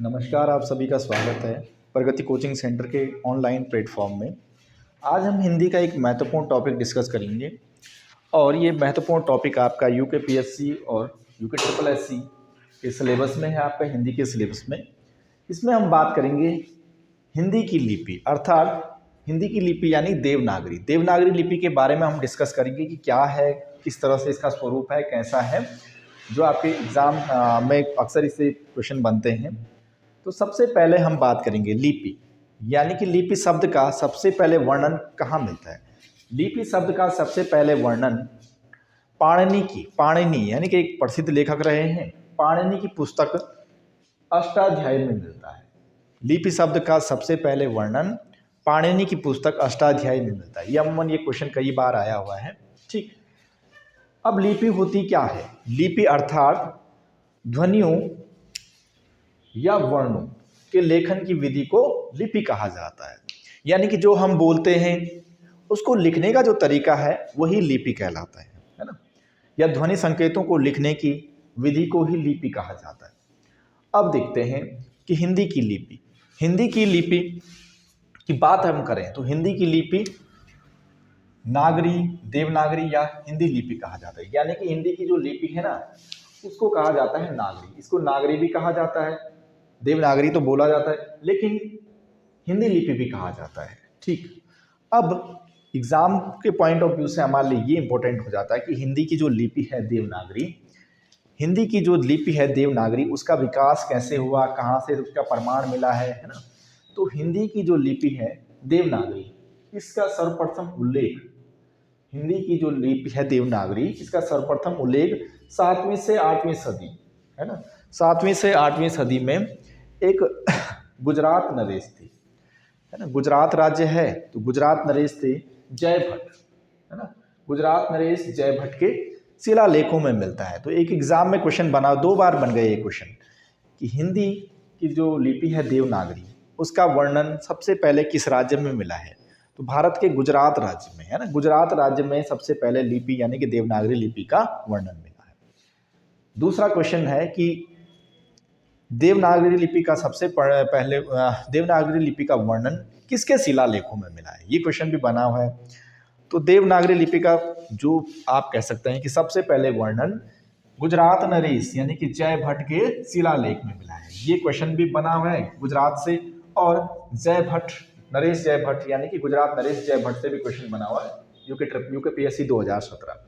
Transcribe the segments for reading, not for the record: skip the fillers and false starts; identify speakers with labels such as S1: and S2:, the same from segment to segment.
S1: नमस्कार, आप सभी का स्वागत है प्रगति कोचिंग सेंटर के ऑनलाइन प्लेटफॉर्म में। आज हम हिंदी का एक महत्वपूर्ण टॉपिक डिस्कस करेंगे और ये महत्वपूर्ण टॉपिक आपका यूके पीएससी और यूके ट्रिपल एससी के सिलेबस में है, आपका हिंदी के सिलेबस में। इसमें हम बात करेंगे हिंदी की लिपि, अर्थात हिंदी की लिपि यानी देवनागरी। देवनागरी लिपि के बारे में हम डिस्कस करेंगे कि क्या है, किस तरह से इसका स्वरूप है, कैसा है, जो आपके एग्ज़ाम में अक्सर इससे क्वेश्चन बनते हैं। तो सबसे पहले हम बात करेंगे लिपि, यानी कि लिपि शब्द का सबसे पहले वर्णन कहाँ मिलता है। लिपि शब्द का सबसे पहले वर्णन पाणिनि यानी कि एक प्रसिद्ध लेखक रहे हैं, पाणिनि की पुस्तक अष्टाध्यायी में मिलता है। लिपि शब्द का सबसे पहले वर्णन पाणिनि की पुस्तक अष्टाध्यायी में मिलता है। ये क्वेश्चन कई बार आया हुआ है। ठीक, अब लिपि होती क्या है? लिपि अर्थात ध्वनियों या वर्णों के लेखन की विधि को लिपि कहा जाता है। यानी कि जो हम बोलते हैं उसको लिखने का जो तरीका है वही लिपि कहलाता है ना। या ध्वनि संकेतों को लिखने की विधि को ही लिपि कहा जाता है। अब देखते हैं कि हिंदी की लिपि की बात हम करें तो हिंदी की लिपि नागरी, देवनागरी या हिंदी लिपि कहा जाता है। यानी कि हिंदी की जो लिपि है ना उसको कहा जाता है नागरी। इसको नागरी भी कहा जाता है, देवनागरी तो बोला जाता है, लेकिन हिंदी लिपि भी कहा जाता है। ठीक, अब एग्जाम के पॉइंट ऑफ व्यू से हमारे लिए ये इंपॉर्टेंट हो जाता है कि हिंदी की जो लिपि है देवनागरी, उसका विकास कैसे हुआ, कहाँ से उसका प्रमाण मिला है ना। तो हिंदी की जो लिपि है देवनागरी, इसका सर्वप्रथम उल्लेख, हिंदी की जो लिपि है देवनागरी, इसका सर्वप्रथम उल्लेख 7वीं से 8वीं सदी है ना। 7वीं से 8वीं सदी में एक गुजरात नरेश थी, है ना। गुजरात राज्य है तो गुजरात नरेश थे जयभट्ट, है ना। गुजरात नरेश जयभट्ट के शिलालेखों में मिलता है। तो एक एग्जाम में क्वेश्चन बना, 2 बार बन गए ये क्वेश्चन कि हिंदी की जो लिपि है देवनागरी, उसका वर्णन सबसे पहले किस राज्य में मिला है। तो भारत के गुजरात राज्य में, है ना। गुजरात राज्य में सबसे पहले लिपि यानी कि देवनागरी लिपि का वर्णन मिला है। दूसरा क्वेश्चन है कि देवनागरी लिपि का सबसे पहले देवनागरी लिपि का वर्णन किसके शिलालेखों में मिला है, ये क्वेश्चन भी बना हुआ है। तो देवनागरी लिपि का जो आप कह सकते हैं कि सबसे पहले वर्णन गुजरात नरेश यानी कि जयभट्ट के शिलालेख में मिला है। ये क्वेश्चन भी बना हुआ है गुजरात से, और नरेश जयभट्ट यानी कि गुजरात नरेश जयभट्ट से भी क्वेश्चन बना हुआ है यूके पीएससी 2017,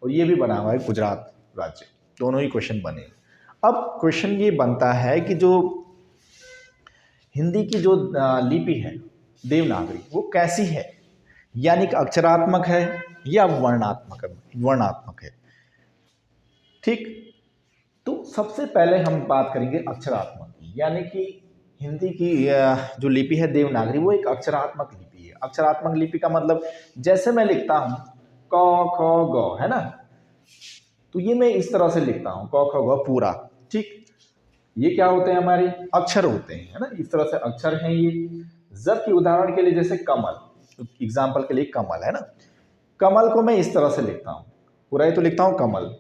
S1: और ये भी बना हुआ है गुजरात राज्य। दोनों ही क्वेश्चन बने। अब क्वेश्चन ये बनता है कि जो हिंदी की जो लिपि है देवनागरी वो कैसी है, यानी कि अक्षरात्मक है या वर्णात्मक है। ठीक, तो सबसे पहले हम बात करेंगे अक्षरात्मक की, यानी कि हिंदी की जो लिपि है देवनागरी वो एक अक्षरात्मक लिपि है। अक्षरात्मक लिपि का मतलब जैसे मैं लिखता हूँ क ख ग, है ना, तो ये मैं इस तरह से लिखता हूँ क ख ग पूरा। ठीक, ये क्या होते हैं, हमारे अक्षर होते हैं, है ना, इस तरह से अक्षर हैं ये। जबकि उदाहरण के लिए जैसे कमल, एग्जाम्पल के लिए कमल, है ना, कमल को मैं इस तरह से लिखता हूँ, पूरा ही तो लिखता हूँ कमल।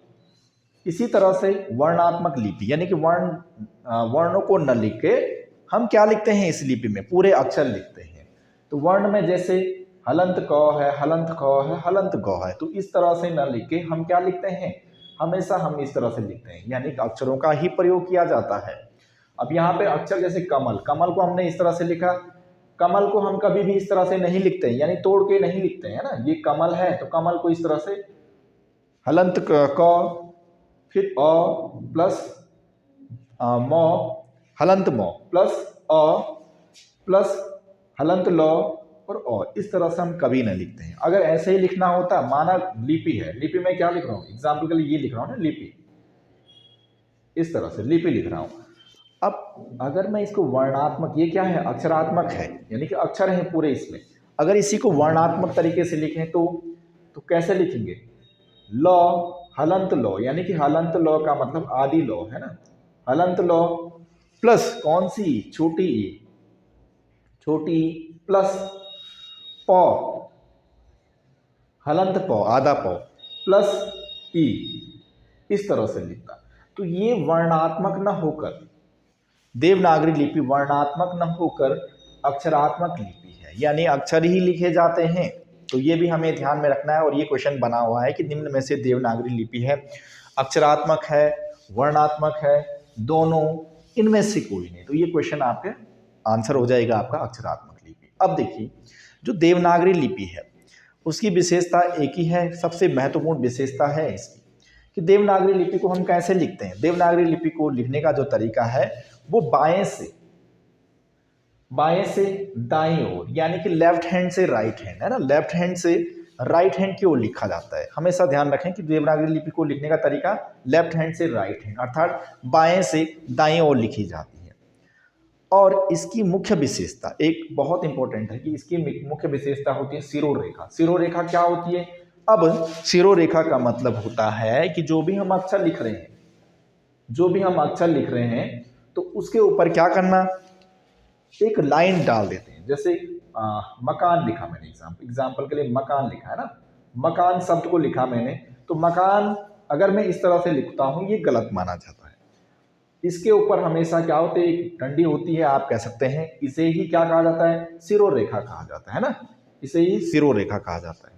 S1: इसी तरह से वर्णात्मक लिपि यानी कि वर्णों को न लिख के हम क्या लिखते हैं इस लिपि में, पूरे अक्षर लिखते हैं। तो वर्ण में जैसे हलंत क है, हलंत ख है, हलंत ग है, तो इस तरह से न लिख के हम क्या लिखते हैं, हमेशा हम इस तरह से लिखते हैं, यानी कि अक्षरों का ही प्रयोग किया जाता है। अब यहाँ पे अक्षर जैसे कमल, कमल को हमने इस तरह से लिखा, कमल को हम कभी भी इस तरह से नहीं लिखते हैं, यानी तोड़ के नहीं लिखते हैं ना। ये कमल है तो कमल को इस तरह से हलंत क, फिर अ प्लस म, हलंत म प्लस अ प्लस हलंत ल और अ, इस तरह से हम कभी नहीं लिखते हैं। अगर ऐसे ही लिखना होता, माना लिपि है, लिपि में क्या लिख रहा हूँ, एग्जाम्पल के लिए ये लिख रहा हूँ ना लिपि, इस तरह से लिपि लिख रहा हूँ। अब अगर मैं इसको वर्णात्मक, ये क्या है, अक्षरात्मक है, यानी कि अक्षर है पूरे इसमें, अगर इसी को वर्णात्मक तरीके से लिखें तो कैसे लिखेंगे, ल हलंत लो, यानी कि हलंत लो का मतलब आदि लो, है ना, हलंत लो प्लस कौन सी, छोटी प्लस प, हलंत प आधा प प्लस ई, इस तरह से लिखता। तो ये वर्णात्मक ना होकर देवनागरी लिपि वर्णात्मक न होकर अक्षरात्मक लिपि है, यानी अक्षर ही लिखे जाते हैं। तो ये भी हमें ध्यान में रखना है। और ये क्वेश्चन बना हुआ है कि निम्न में से देवनागरी लिपि है अक्षरात्मक है, वर्णात्मक है, दोनों, इनमें से कोई नहीं। तो ये क्वेश्चन आपके आंसर हो जाएगा आपका अक्षरात्मक लिपि। अब देखिए, जो देवनागरी लिपि है उसकी विशेषता एक ही है, सबसे महत्वपूर्ण विशेषता है इसकी कि देवनागरी लिपि को हम कैसे लिखते हैं। देवनागरी लिपि को लिखने का जो तरीका है वो बाएं से दाईं ओर, यानी कि लेफ्ट हैंड से राइट हैंड, है ना, लेफ्ट हैंड से राइट हैंड की ओर लिखा जाता है। हमेशा ध्यान रखें कि देवनागरी लिपि को लिखने का तरीका लेफ्ट हैंड से राइट हैंड, अर्थात बाएं से दाईं ओर लिखी जाती है। और इसकी मुख्य विशेषता एक बहुत इंपॉर्टेंट है कि इसकी मुख्य विशेषता होती है शिरोरेखा। शिरोरेखा क्या होती है? अब शिरोरेखा का मतलब होता है कि जो भी हम अक्षर लिख रहे हैं तो उसके ऊपर क्या करना, एक लाइन डाल देते हैं। जैसे मकान लिखा मैंने, एग्जाम्पल के लिए मकान लिखा है ना, मकान शब्द को लिखा मैंने, तो मकान अगर मैं इस तरह से लिखता हूं ये गलत माना जाता है। इसके ऊपर हमेशा क्या होते है, एक डंडी होती है, आप कह सकते हैं इसे ही क्या कहा जाता है, शिरोरेखा कहा जाता है ना, इसे ही शिरोरेखा कहा जाता है।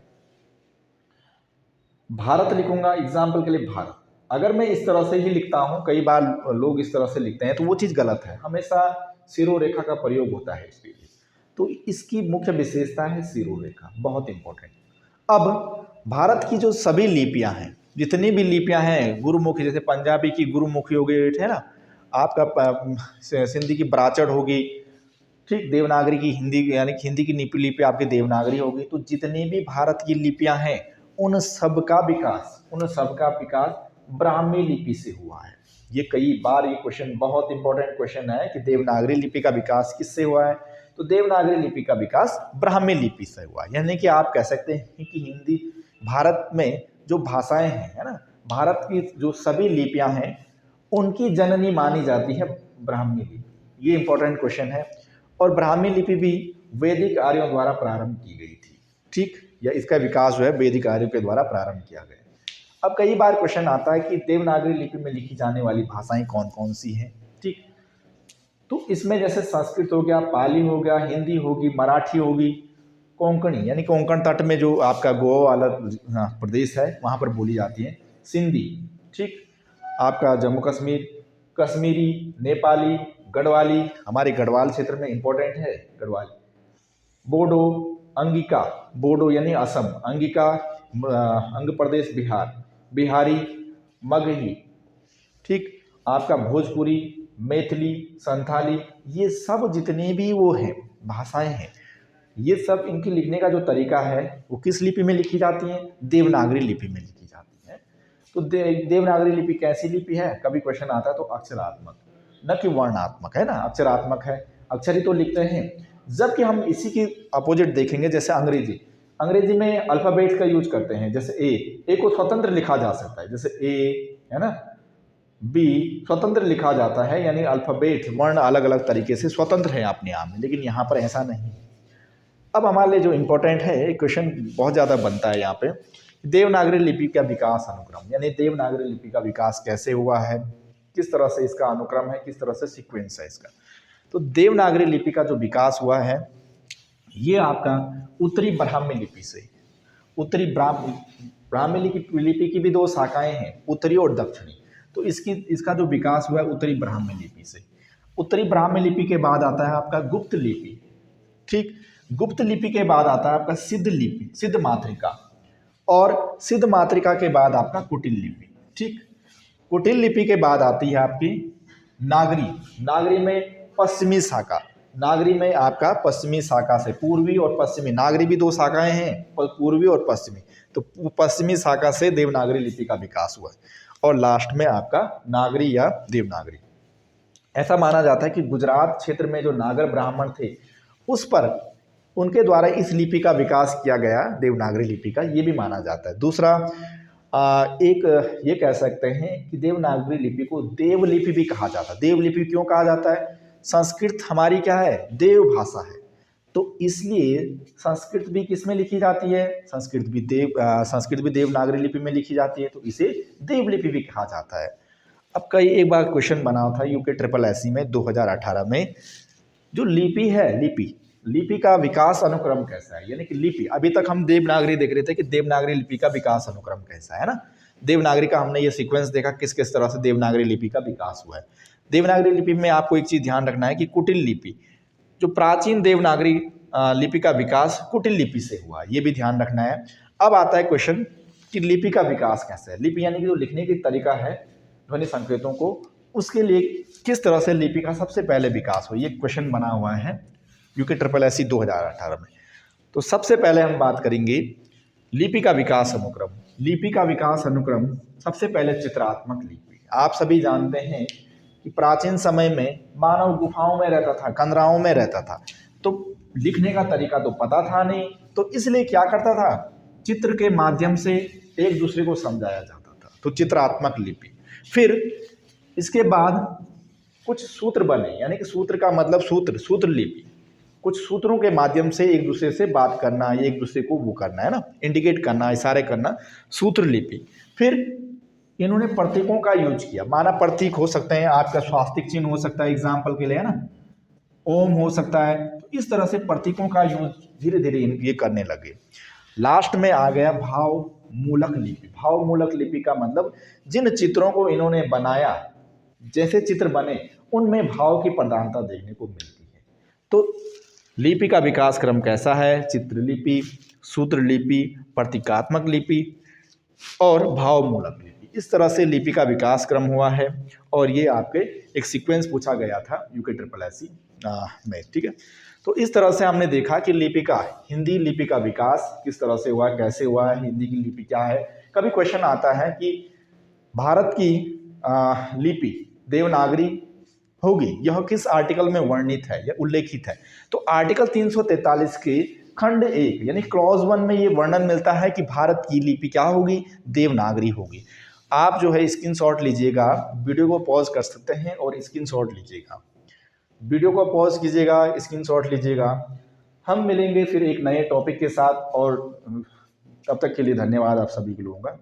S1: भारत लिखूंगा एग्जाम्पल के लिए, भारत अगर मैं इस तरह से ही लिखता हूं, कई बार लोग इस तरह से लिखते हैं तो वो चीज गलत है, हमेशा शिरोरेखा का प्रयोग होता है इसके लिए। तो इसकी मुख्य विशेषता है शिरोरेखा, बहुत इंपॉर्टेंट। अब भारत की जो सभी लिपियां हैं, जितनी भी लिपियां हैं गुरुमुखी, जैसे पंजाबी की गुरुमुखी हो गई है ना, आपका सिंधी की ब्राचड़ होगी, ठीक, देवनागरी की हिंदी, यानी हिंदी की लिपि आपकी देवनागरी होगी। तो जितनी भी भारत की लिपियां हैं उन सब का विकास ब्राह्मी लिपि से हुआ है। ये कई बार ये क्वेश्चन बहुत इंपॉर्टेंट क्वेश्चन है कि देवनागरी लिपि का विकास किससे हुआ है, तो देवनागरी लिपि का विकास ब्राह्मी लिपि से हुआ। यानी कि आप कह सकते हैं कि हिंदी, भारत में जो भाषाएं हैं, है ना, भारत की जो सभी लिपियां हैं उनकी जननी मानी जाती है ब्राह्मी लिपि। ये इंपॉर्टेंट क्वेश्चन है। और ब्राह्मी लिपि भी वैदिक आर्यों द्वारा प्रारंभ की गई थी, ठीक, या इसका विकास जो है वैदिक आर्यों के द्वारा प्रारंभ किया गया। अब कई बार क्वेश्चन आता है कि देवनागरी लिपि में लिखी जाने वाली भाषाएं कौन कौन सी हैं, ठीक। तो इसमें जैसे संस्कृत हो गया, पाली हो गया, हिंदी होगी, मराठी होगी, कोंकणी यानी कोंकण तट में जो आपका गोवा वाला प्रदेश है वहाँ पर बोली जाती है, सिंधी, ठीक, आपका जम्मू कश्मीर, कश्मीरी, नेपाली, गढ़वाली, हमारे गढ़वाल क्षेत्र में इंपॉर्टेंट है गढ़वाली, बोडो, अंगिका, बोडो यानी असम, अंगिका अंग प्रदेश बिहार, बिहारी, मगही, ठीक, आपका भोजपुरी, मैथिली, संथाली, ये सब जितने भी वो हैं भाषाएं हैं, ये सब इनकी लिखने का जो तरीका है वो किस लिपि में लिखी जाती हैं, देवनागरी लिपि में लिखी जाती है। तो देवनागरी लिपि कैसी लिपि है, कभी क्वेश्चन आता है तो अक्षरात्मक, न कि वर्णात्मक, है ना, अक्षरात्मक है, अक्षर ही तो लिखते हैं। जबकि हम इसी की अपोजिट देखेंगे, जैसे अंग्रेजी में अल्फाबेट का यूज करते हैं। जैसे ए को स्वतंत्र लिखा जा सकता है, जैसे ए, है ना, बी स्वतंत्र लिखा जाता है, यानी अल्फाबेट वर्ण अलग अलग तरीके से स्वतंत्र है अपने आप में, लेकिन यहाँ पर ऐसा नहीं। अब हमारे लिए जो इम्पोर्टेंट है, क्वेश्चन बहुत ज़्यादा बनता है यहाँ पे, देवनागरी लिपि का विकास अनुक्रम, यानी देवनागरी लिपि का विकास कैसे हुआ है, किस तरह से इसका अनुक्रम है, किस तरह से सीक्वेंस है इसका। तो देवनागरी लिपि का जो विकास हुआ है ये आपका उत्तरी ब्राह्मी लिपि से, उत्तरी ब्राह्मी लिपि की भी दो शाखाएं हैं, उत्तरी और दक्षिणी। तो इसका जो विकास हुआ है उत्तरी ब्राह्मी लिपि से। उत्तरी ब्राह्मी लिपि के बाद आता है आपका गुप्त लिपि, ठीक, गुप्त लिपि के बाद आता है आपका सिद्ध लिपि, सिद्ध मातृका, और सिद्ध मातृका के बाद आपका कुटिल लिपि, ठीक। कुटिल लिपि के बाद आती है आपकी नागरी, नागरी में पश्चिमी शाखा, नागरी में आपका पश्चिमी शाखा से, पूर्वी और पश्चिमी, नागरी भी दो शाखाएं हैं, पूर्वी और पश्चिमी, तो पश्चिमी शाखा से देवनागरी लिपि का विकास हुआ है। और लास्ट में आपका नागरी या देवनागरी। ऐसा माना जाता है कि गुजरात क्षेत्र में जो नागर ब्राह्मण थे उस पर उनके द्वारा इस लिपि का विकास किया गया, देवनागरी लिपि का, ये भी माना जाता है। दूसरा एक ये कह सकते हैं कि देवनागरी लिपि को देवलिपि भी कहा जाता है। देवलिपि क्यों कहा जाता है, संस्कृत हमारी क्या है, देव भाषा है, तो इसलिए संस्कृत भी किस में लिखी जाती है, संस्कृत भी देवनागरी लिपि में लिखी जाती है, तो इसे देवलिपि भी कहा जाता है। अब कई एक बार क्वेश्चन बना था यूके ट्रिपल एससी में 2018 में, जो लिपि है, लिपि का विकास अनुक्रम कैसा है, यानी कि लिपि, अभी तक हम देवनागरी देख रहे थे कि देवनागरी लिपि का विकास अनुक्रम कैसा है ना। देवनागरी का हमने ये सीक्वेंस देखा किस किस तरह से देवनागरी लिपि का विकास हुआ है। देवनागरी लिपि में आपको एक चीज ध्यान रखना है कि कुटिल लिपि, जो प्राचीन देवनागरी लिपि का विकास कुटिल लिपि से हुआ, ये भी ध्यान रखना है। अब आता है क्वेश्चन कि लिपि का विकास कैसे है, लिपि यानी कि जो लिखने की तरीका है ध्वनि संकेतों को, उसके लिए किस तरह से लिपि का सबसे पहले विकास हो, ये क्वेश्चन बना हुआ है यूके ट्रिपल एससी 2018 में। तो सबसे पहले हम बात करेंगे लिपि का विकास अनुक्रम। लिपि का विकास अनुक्रम सबसे पहले चित्रात्मक लिपि। आप सभी जानते हैं कि प्राचीन समय में मानव गुफाओं में रहता था, कंदराओं में रहता था, तो लिखने का तरीका तो पता था नहीं, तो इसलिए क्या करता था, चित्र के माध्यम से एक दूसरे को समझाया जाता था, तो चित्रात्मक लिपि। फिर इसके बाद कुछ सूत्र बने, यानी कि सूत्र का मतलब सूत्र लिपि, कुछ सूत्रों के माध्यम से एक दूसरे से बात करना, एक दूसरे को वो करना है ना, इंडिकेट करना, इशारे करना, सूत्र लिपि। फिर इन्होंने प्रतीकों का यूज किया, माना प्रतीक हो सकते हैं, आपका स्वास्तिक चिन्ह हो सकता है एग्जाम्पल के लिए, है ना, ओम हो सकता है। तो इस तरह से प्रतीकों का यूज धीरे धीरे ये करने लगे। लास्ट में आ गया भाव मूलक लिपि। भाव मूलक लिपि का मतलब जिन चित्रों को इन्होंने बनाया, जैसे चित्र बने उनमें भाव की प्रधानता देखने को मिलती है। तो लिपि का विकास क्रम कैसा है, चित्रलिपि, सूत्रलिपि, प्रतीकात्मक लिपि और भाव मूलक लिपि, इस तरह से लिपि का विकास क्रम हुआ है। और ये आपके एक सीक्वेंस पूछा गया था यूके ट्रिपल एससी में, ठीक है। तो इस तरह से हमने देखा कि लिपि का, हिंदी लिपि का विकास किस तरह से हुआ, कैसे हुआ है, हिंदी की लिपि क्या है। कभी क्वेश्चन आता है कि भारत की लिपि देवनागरी होगी, यह किस आर्टिकल में वर्णित है या उल्लेखित है। तो आर्टिकल 343 के खंड 1 यानी क्लॉज 1 में ये वर्णन मिलता है कि भारत की लिपि क्या होगी, देवनागरी होगी। आप जो है स्क्रीनशॉट लीजिएगा, वीडियो को पॉज कर सकते हैं और स्क्रीनशॉट लीजिएगा, वीडियो को पॉज कीजिएगा, स्क्रीनशॉट लीजिएगा। हम मिलेंगे फिर एक नए टॉपिक के साथ, और तब तक के लिए धन्यवाद आप सभी के लोगों का।